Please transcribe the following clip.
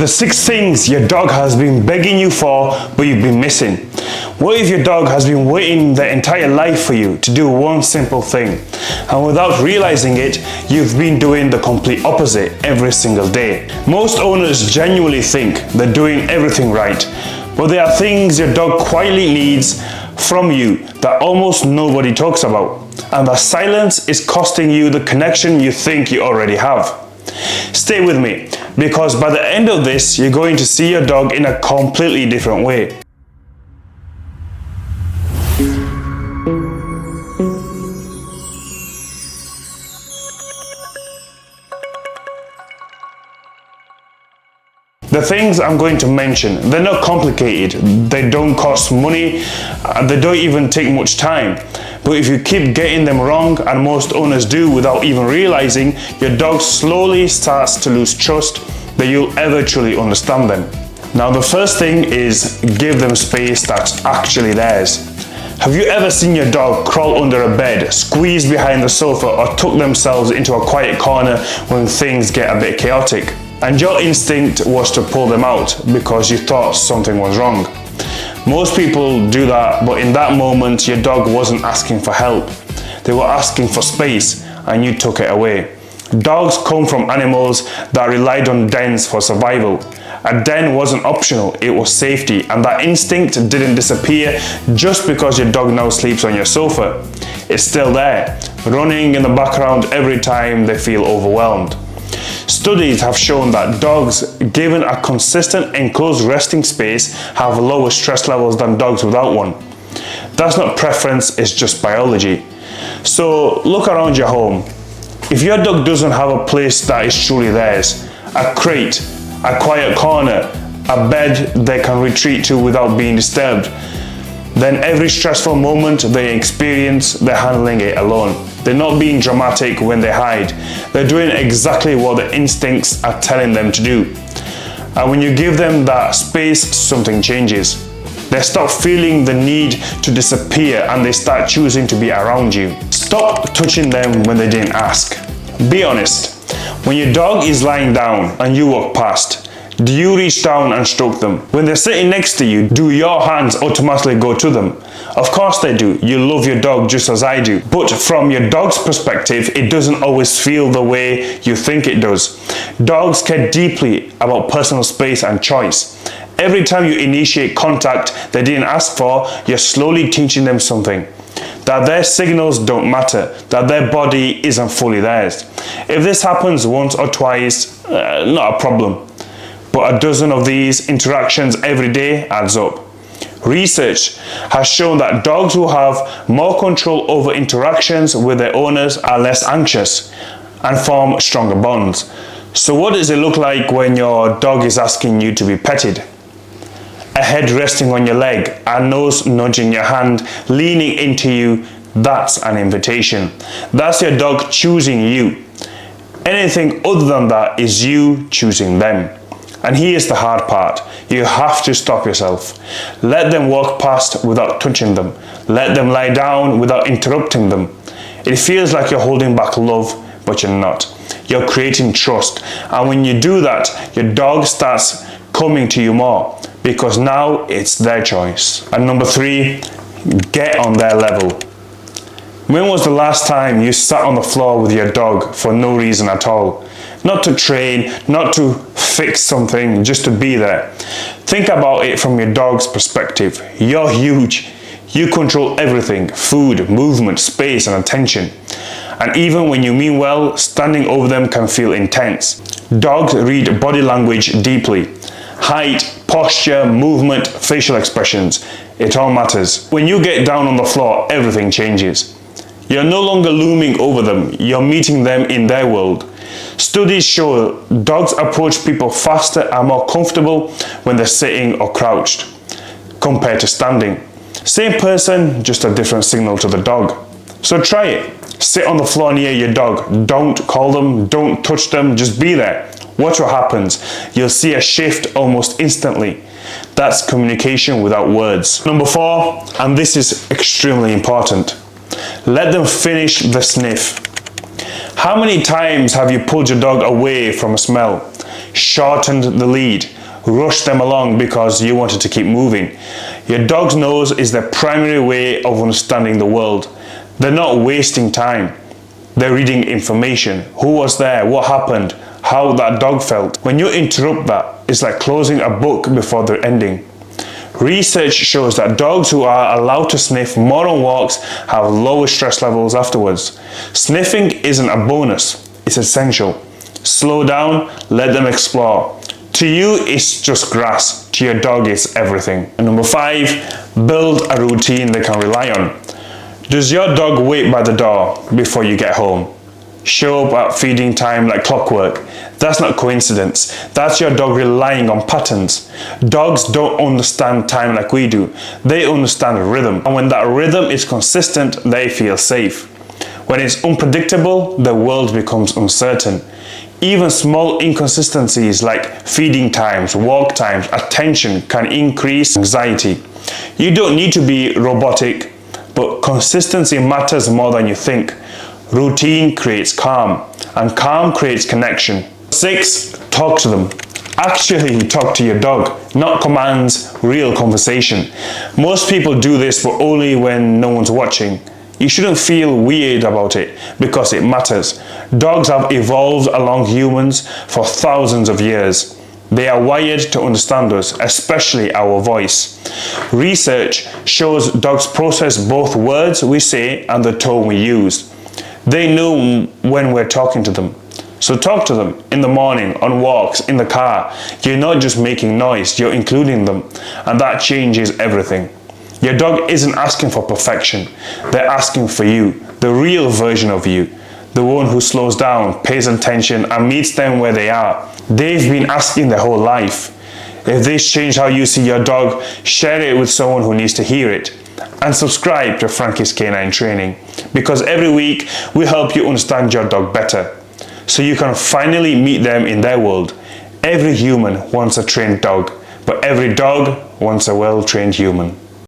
The 6 things your dog has been begging you for, but you've been missing. What if your dog has been waiting their entire life for you to do one simple thing, and without realizing it, you've been doing the complete opposite every single day? Most owners genuinely think they're doing everything right, but there are things your dog quietly needs from you that almost nobody talks about, and the silence is costing you the connection you think you already have. Stay with me, because by the end of this, you're going to see your dog in a completely different way. The things I'm going to mention, they're not complicated, they don't cost money, they don't even take much time. But if you keep getting them wrong, and most owners do without even realizing, your dog slowly starts to lose trust that you'll ever truly understand them. Now, the first thing is give them space that's actually theirs. Have you ever seen your dog crawl under a bed, squeeze behind the sofa, or tuck themselves into a quiet corner when things get a bit chaotic? And your instinct was to pull them out because you thought something was wrong. Most people do that, but in that moment, your dog wasn't asking for help. They were asking for space, and you took it away. Dogs come from animals that relied on dens for survival. A den wasn't optional, it was safety, and that instinct didn't disappear just because your dog now sleeps on your sofa. It's still there, running in the background every time they feel overwhelmed. Studies have shown that dogs given a consistent enclosed resting space have lower stress levels than dogs without one. That's not preference, it's just biology. So look around your home. If your dog doesn't have a place that is truly theirs, a crate, a quiet corner, a bed they can retreat to without being disturbed, then every stressful moment they experience, they're handling it alone. They're not being dramatic when they hide. They're doing exactly what the instincts are telling them to do. And when you give them that space, something changes. They stop feeling the need to disappear and they start choosing to be around you. Stop touching them when they didn't ask. Be honest. When your dog is lying down and you walk past, do you reach down and stroke them? When they're sitting next to you, do your hands automatically go to them? Of course they do. You love your dog just as I do. But from your dog's perspective, it doesn't always feel the way you think it does. Dogs care deeply about personal space and choice. Every time you initiate contact they didn't ask for, you're slowly teaching them something. That their signals don't matter, that their body isn't fully theirs. If this happens once or twice, not a problem. But a dozen of these interactions every day adds up. Research has shown that dogs who have more control over interactions with their owners are less anxious and form stronger bonds. So what does it look like when your dog is asking you to be petted? A head resting on your leg, a nose nudging your hand, leaning into you, that's an invitation. That's your dog choosing you. Anything other than that is you choosing them. And here's the hard part. You have to stop yourself. Let them walk past without touching them. Let them lie down without interrupting them. It feels like you're holding back love, but you're not. You're creating trust. And when you do that, your dog starts coming to you more because now it's their choice. And number 3, get on their level. When was the last time you sat on the floor with your dog for no reason at all? Not to train, not to fix something, just to be there. Think about it from your dog's perspective. You're huge. You control everything: food, movement, space, and attention. And even when you mean well, standing over them can feel intense. Dogs read body language deeply. Height, posture, movement, facial expressions. It all matters. When you get down on the floor, everything changes. You're no longer looming over them. You're meeting them in their world. Studies show dogs approach people faster and more comfortable when they're sitting or crouched compared to standing. Same person, just a different signal to the dog. So try it. Sit on the floor near your dog. Don't call them, don't touch them, just be there. Watch what happens. You'll see a shift almost instantly. That's communication without words. Number 4, and this is extremely important. Let them finish the sniff. How many times have you pulled your dog away from a smell? shortened the lead, rushed them along because you wanted to keep moving. Your dog's nose is their primary way of understanding the world. They're not wasting time. They're reading information. Who was there? What happened? How that dog felt. When you interrupt that, it's like closing a book before the ending. Research shows that dogs who are allowed to sniff more on walks have lower stress levels afterwards. Sniffing isn't a bonus, it's essential. Slow down, let them explore. To you, it's just grass. To your dog, it's everything. And number 5, build a routine they can rely on. Does your dog wait by the door before you get home? Show up at feeding time like clockwork? That's not coincidence. That's your dog relying on patterns. Dogs don't understand time like we do. They understand rhythm. And when that rhythm is consistent, they feel safe. When it's unpredictable, the world becomes uncertain. Even small inconsistencies like feeding times, walk times, attention can increase anxiety. You don't need to be robotic, but consistency matters more than you think. Routine creates calm, and calm creates connection. 6, talk to them. Actually talk to your dog, not commands, real conversation. Most people do this, but only when no one's watching. You shouldn't feel weird about it because it matters. Dogs have evolved along humans for thousands of years. They are wired to understand us, especially our voice. Research shows dogs process both words we say and the tone we use. They know when we're talking to them. So talk to them in the morning, on walks, in the car. You're not just making noise, you're including them. And that changes everything. Your dog isn't asking for perfection. They're asking for you, the real version of you. The one who slows down, pays attention, and meets them where they are. They've been asking their whole life. If this changed how you see your dog, share it with someone who needs to hear it. And subscribe to Frankie's Canine Training, because every week we help you understand your dog better, so you can finally meet them in their world. Every human wants a trained dog, but every dog wants a well-trained human.